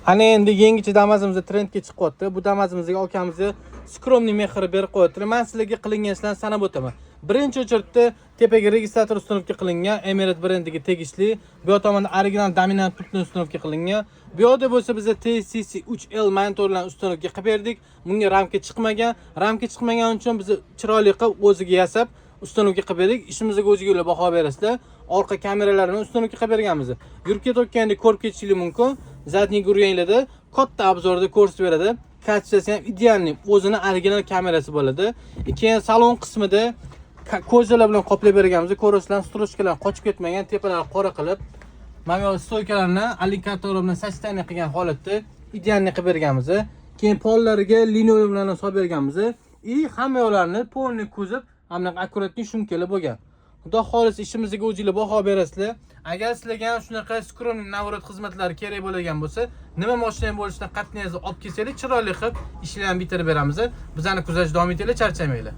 Ana endi yangicha Damas'imiz trendga chiqyapti. Bu Damas'imizga akamizni skromniy mehri berib qo'yapti. Men sizlarga qilingan ishlarni sanab o'taman. Birinchi o'chirtda tepaga registrator ustanovka qilingan, Emirates brendiga tegishli. Bu tomonda original dominant pultni ustanovka qilingan. Bu yerda bo'lsa biz TCC 3L monitorlarni ustanovka qilib berdik. Bunga ramka chiqmagan. Ramka chiqmagan uchun biz chiroyli qilib o'ziga yasab ustanovka qilib berdik. Ishimizga o'zingizlar baho berasizlar. Orqa kameralarni ustanovka qilib berganmiz. Yurib ketayotganda ko'rib ketishingiz mumkin. Zadniy yurganinglarda katta obzorda ko'rsatib beradi. Kachchasi ham idealniy, o'zini original kamerasi bo'ladi. Keyin salon qismida ko'zalar bilan qoplab berganmiz. Ko'rasizlar, strochkalar qochib ketmagan, tepalari qora qilib, mana bu stoykalarni alligator bilan sachtanli qilgan holatda idealniy qilib berganmiz. Keyin pollariga linoleum bilan solib berganmiz. Hamma yo'llarni polni ko'zib, hamda akkuratli shumkalar bo'lgan. Xudo xolis ishimizga o'zingizlar baho berasizlar. Agar sizlarga ham shunaqa skromniy navrat xizmatlari kerak bo'lgan bo'lsa, nima mashina bo'lishidan qat'iy nazar olib kelsangiz, chiroyli qilib ishlarni bitirib beramiz. Bizani kuzatishda davom etinglar, charchamanglar.